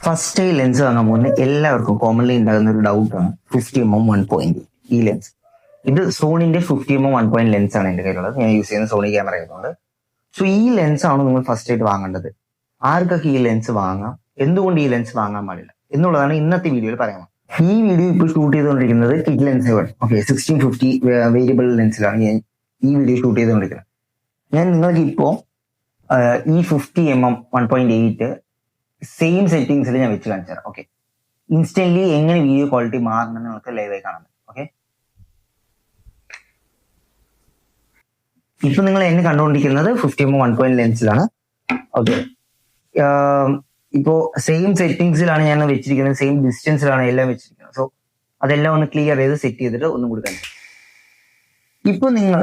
First ഈ lens വാങ്ങാൻ പോകുന്ന എല്ലാവർക്കും കോമൺലി ഉണ്ടാകുന്ന ഒരു ഡൗട്ടാണ് 50mm 1 പോയിന്റ് ഈ ലെൻസ്. ഇത് സോണിന്റെ 50mm 1 പോയിന്റ് ലെൻസ് ആണ് എന്റെ കയ്യിലുള്ളത്. ഞാൻ യൂസ് ചെയ്യുന്ന സോണി ക്യാമറ ആയതുകൊണ്ട്. സോ ഈ ലെൻസ് ആണ് നിങ്ങൾ ഫസ്റ്റ് ആയിട്ട് വാങ്ങേണ്ടത്. ആർക്കൊക്കെ ഈ ലെൻസ് വാങ്ങാം, എന്തുകൊണ്ട് ഈ ലെൻസ് വാങ്ങാൻ പാടില്ല എന്നുള്ളതാണ് ഇന്നത്തെ വീഡിയോയിൽ പറയാം. ഈ വീഡിയോ ഇപ്പോൾ ഷൂട്ട് ചെയ്തുകൊണ്ടിരിക്കുന്നത് കിറ്റ് ലെൻസ് 1650 വേരിയബിൾ ലെൻസിലാണ് ഞാൻ ഈ വീഡിയോ ഷൂട്ട് ചെയ്തുകൊണ്ടിരിക്കുന്നത്. ഞാൻ നിങ്ങൾക്ക് ഇപ്പോൾ ഈ 50mm 1.8 സെയിം സെറ്റിംഗ്സിൽ ഞാൻ വെച്ച് കാണിച്ചു തരാം. ഓക്കെ, ഇൻസ്റ്റന്റ്ലി എങ്ങനെ വീഡിയോ ക്വാളിറ്റി മാറണമെന്ന് നമുക്ക് ലൈവായി കാണാം. ഓക്കെ, ഇപ്പൊ നിങ്ങൾ എന്നെ കണ്ടുകൊണ്ടിരിക്കുന്നത് 50mm 1 ലെൻസിലാണ്. ഓക്കെ, ഇപ്പോ സെയിം സെറ്റിംഗ്സിലാണ് ഞാൻ വെച്ചിരിക്കുന്നത്, സെയിം ഡിസ്റ്റൻസിലാണ് എല്ലാം വെച്ചിരിക്കുന്നത്. സോ അതെല്ലാം ഒന്ന് ക്ലിയർ ചെയ്ത് സെറ്റ് ചെയ്തിട്ട് ഒന്നും കൂടി കാണിച്ചു. ഇപ്പൊ നിങ്ങൾ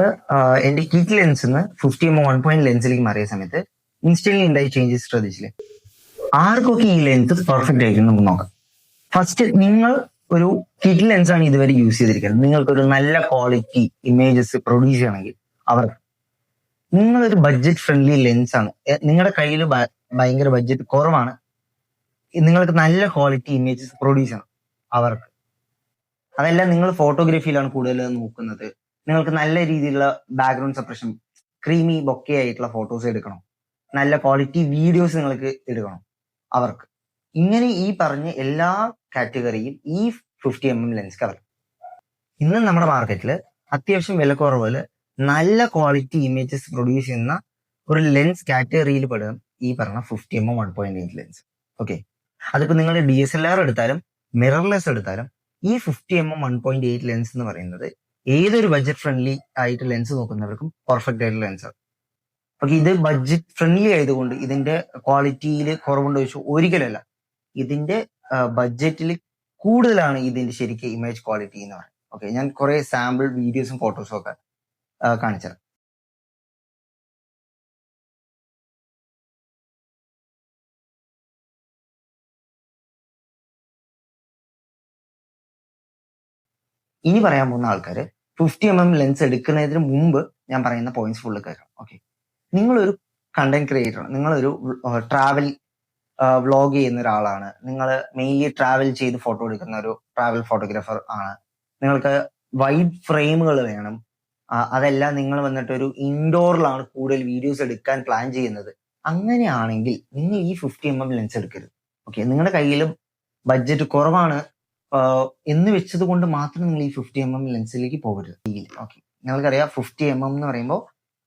എന്റെ കിറ്റ് ലെൻസിന്ന് 50mm 1 ലെൻസിലേക്ക് മാറിയ സമയത്ത് ഇൻസ്റ്റന്റ്ലി ഉണ്ടായി ചേഞ്ചസ് ശ്രദ്ധിച്ചില്ലേ? ആർക്കൊക്കെ ഈ ലെൻസ് പെർഫെക്റ്റ് ആയിരിക്കും നമുക്ക് നോക്കാം. ഫസ്റ്റ്, നിങ്ങൾ ഒരു കിറ്റ് ലെൻസ് ആണ് ഇതുവരെ യൂസ് ചെയ്തിരിക്കുന്നത്, നിങ്ങൾക്കൊരു നല്ല ക്വാളിറ്റി ഇമേജസ് പ്രൊഡ്യൂസ് ചെയ്യണമെങ്കിൽ നിങ്ങളൊരു ബഡ്ജറ്റ് ഫ്രണ്ട്ലി ലെൻസ് ആണ്, നിങ്ങളുടെ കയ്യിൽ ഭയങ്കര ബഡ്ജറ്റ് കുറവാണ്, നിങ്ങൾക്ക് നല്ല ക്വാളിറ്റി ഇമേജസ് പ്രൊഡ്യൂസ് ചെയ്യണം അവർക്ക്. അതല്ല, നിങ്ങൾ ഫോട്ടോഗ്രാഫിയിലാണ് കൂടുതൽ നോക്കുന്നത്, നിങ്ങൾക്ക് നല്ല രീതിയിലുള്ള ബാക്ക്ഗ്രൗണ്ട് സപ്രഷൻ, ക്രീമി ബൊക്കെ ആയിട്ടുള്ള ഫോട്ടോസ് എടുക്കണം, നല്ല ക്വാളിറ്റി വീഡിയോസ് നിങ്ങൾക്ക് എടുക്കണം അവർക്ക്. ഇങ്ങനെ ഈ പറഞ്ഞ എല്ലാ കാറ്റഗറിയും ഈ 50mm ലെൻസ് കവർ. ഇന്ന് നമ്മുടെ മാർക്കറ്റിൽ അത്യാവശ്യം വിലക്കുറവില് നല്ല ക്വാളിറ്റി ഇമേജസ് പ്രൊഡ്യൂസ് ചെയ്യുന്ന ഒരു ലെൻസ് കാറ്റഗറിയിൽ പെടും ഈ പറഞ്ഞ 50mm 1.8 ലെൻസ്. ഓക്കെ, അതിപ്പോ നിങ്ങൾ DSLR എടുത്താലും മിറർലെസ് എടുത്താലും ഈ 50mm 1.8 ലെൻസ് എന്ന് പറയുന്നത് ഏതൊരു ബഡ്ജറ്റ് ഫ്രണ്ട്ലി ആയിട്ട് ലെൻസ് നോക്കുന്നവർക്കും പെർഫെക്റ്റ് ആയിട്ടുള്ള ലെൻസാണ്. ഓക്കെ, ഇത് ബഡ്ജറ്റ് ഫ്രണ്ട്ലി ആയതുകൊണ്ട് ഇതിന്റെ ക്വാളിറ്റിയിൽ കുറവുണ്ടോ ചോദിച്ചു ഒരിക്കലല്ല. ഇതിന്റെ ബഡ്ജറ്റിൽ കൂടുതലാണ് ഇതിന്റെ ശരിക്കും ഇമേജ് ക്വാളിറ്റി എന്ന് പറയുന്നത്. ഓക്കെ, ഞാൻ കുറെ സാമ്പിൾ വീഡിയോസും ഫോട്ടോസും ഒക്കെ കാണിച്ചുതരാം. ഇനി പറയാൻ പോകുന്ന ആൾക്കാര് 50mm ലെൻസ് എടുക്കുന്നതിന് മുമ്പ് ഞാൻ പറയുന്ന പോയിന്റ്സ് ഫുള്ള് കേൾക്കണം. ഓക്കെ, നിങ്ങളൊരു കണ്ടന്റ് ക്രിയേറ്റർ ആണ്, നിങ്ങളൊരു ട്രാവൽ വ്ളോഗ് ചെയ്യുന്ന ഒരാളാണ്, നിങ്ങൾ മെയിൻലി ട്രാവൽ ചെയ്ത് ഫോട്ടോ എടുക്കുന്ന ഒരു ട്രാവൽ ഫോട്ടോഗ്രാഫർ ആണ്, നിങ്ങൾക്ക് വൈഡ് ഫ്രെയിമുകൾ വേണം, അതെല്ലാം നിങ്ങൾ വന്നിട്ട് ഒരു ഇൻഡോറിലാണ് കൂടുതൽ വീഡിയോസ് എടുക്കാൻ പ്ലാൻ ചെയ്യുന്നത്, അങ്ങനെയാണെങ്കിൽ നിങ്ങൾ ഈ 50mm ലെൻസ് എടുക്കരുത്. ഓക്കെ, നിങ്ങളുടെ കയ്യിൽ ബഡ്ജറ്റ് കുറവാണ് എന്ന് വെച്ചത് കൊണ്ട് മാത്രം നിങ്ങൾ ഈ 50mm ലെൻസിലേക്ക് പോകരുത്. ഓക്കെ, നിങ്ങൾക്കറിയാം 50mm എന്ന് പറയുമ്പോൾ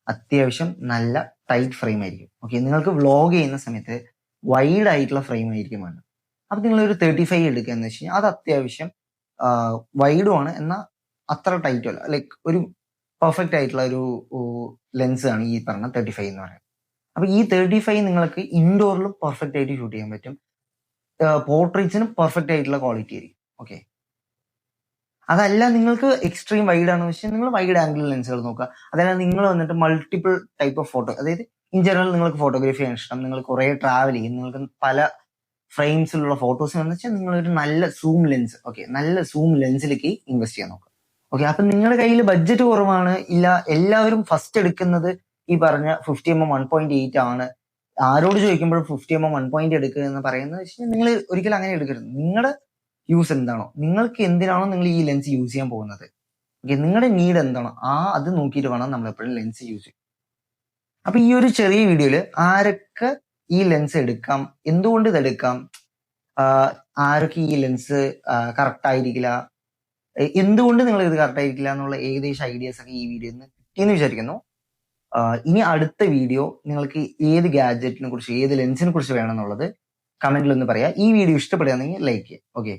അത്യാവശ്യം നല്ല ടൈറ്റ് ഫ്രെയിം ആയിരിക്കും. ഓക്കെ, നിങ്ങൾക്ക് വ്ളോഗ് ചെയ്യുന്ന സമയത്ത് വൈഡ് ആയിട്ടുള്ള ഫ്രെയിം ആയിരിക്കും വേണ്ടത്. അപ്പൊ നിങ്ങൾ ഒരു 35 എടുക്കുക എന്ന് വെച്ച് കഴിഞ്ഞാൽ അത് അത്യാവശ്യം വൈഡും ആണ്, എന്നാൽ അത്ര ടൈറ്റും അല്ല, ലൈക്ക് ഒരു പെർഫെക്റ്റ് ആയിട്ടുള്ള ഒരു ലെൻസ് ആണ് ഈ പറഞ്ഞ 35 എന്ന് പറയുന്നത്. അപ്പൊ ഈ 35 നിങ്ങൾക്ക് ഇൻഡോറിലും പെർഫെക്റ്റ് ആയിട്ട് ഷൂട്ട് ചെയ്യാൻ പറ്റും, പോർട്രേറ്റ്സിനും പെർഫെക്റ്റ് ആയിട്ടുള്ള ക്വാളിറ്റി ആയിരിക്കും. ഓക്കെ, അതല്ല നിങ്ങൾക്ക് എക്സ്ട്രീം വൈഡ് ആണെന്ന് വെച്ചാൽ നിങ്ങൾ വൈഡ് ആംഗിൾ ലെൻസുകൾ നോക്കുക. അതല്ല നിങ്ങൾ വന്നിട്ട് മൾട്ടിപ്പിൾ ടൈപ്പ് ഓഫ് ഫോട്ടോ, അതായത് ഇൻ ജനറൽ നിങ്ങൾക്ക് ഫോട്ടോഗ്രാഫി ആണ് ഇഷ്ടം, നിങ്ങൾ കുറെ ട്രാവൽ ചെയ്യും, നിങ്ങൾക്ക് പല ഫ്രെയിംസിലുള്ള ഫോട്ടോസ് എന്ന് വെച്ചാൽ നിങ്ങൾ ഒരു നല്ല സൂം ലെൻസ്, ഓക്കെ, നല്ല സൂം ലെൻസിലേക്ക് ഇൻവെസ്റ്റ് ചെയ്യാൻ നോക്കുക. ഓക്കെ, അപ്പൊ നിങ്ങളുടെ കയ്യിൽ ബഡ്ജറ്റ് കുറവാണ്, ഇല്ല എല്ലാവരും ഫസ്റ്റ് എടുക്കുന്നത് ഈ പറഞ്ഞ 50mm 1.8 ആണ്, ആരോട് ചോദിക്കുമ്പോഴും 50mm 1 എടുക്കുക എന്ന് പറയുന്നത് വെച്ചാൽ നിങ്ങൾ ഒരിക്കലും അങ്ങനെ എടുക്കരുത്. നിങ്ങളുടെ യൂസ് എന്താണോ, നിങ്ങൾക്ക് എന്തിനാണോ നിങ്ങൾ ഈ ലെൻസ് യൂസ് ചെയ്യാൻ പോകുന്നത്, ഓക്കെ, നിങ്ങളുടെ നീഡ് എന്താണോ അത് നോക്കിയിട്ട് വേണം നമ്മൾ എപ്പോഴും ലെൻസ് യൂസ് ചെയ്യാൻ. അപ്പൊ ഈ ഒരു ചെറിയ വീഡിയോയില് ആരൊക്കെ ഈ ലെൻസ് എടുക്കാം, എന്തുകൊണ്ട് ഇത് എടുക്കാം, ആരൊക്കെ ഈ ലെൻസ് കറക്റ്റ് ആയിരിക്കില്ല, എന്തുകൊണ്ട് നിങ്ങൾ ഇത് കറക്റ്റ് ആയിരിക്കില്ല എന്നുള്ള ഏകദേശം ഐഡിയാസ് ഒക്കെ ഈ വീഡിയോയിൽ നിന്ന് കിട്ടിയെന്ന് വിചാരിക്കുന്നു. ഇനി അടുത്ത വീഡിയോ നിങ്ങൾക്ക് ഏത് ഗാഡ്ജറ്റിനെ കുറിച്ച്, ഏത് ലെൻസിനെ കുറിച്ച് വേണമെന്നുള്ളത് കമന്റിൽ ഒന്ന് പറയാം. ഈ വീഡിയോ ഇഷ്ടപ്പെടുകയാണെങ്കിൽ ലൈക്ക് ചെയ്യുക. ഓക്കെ.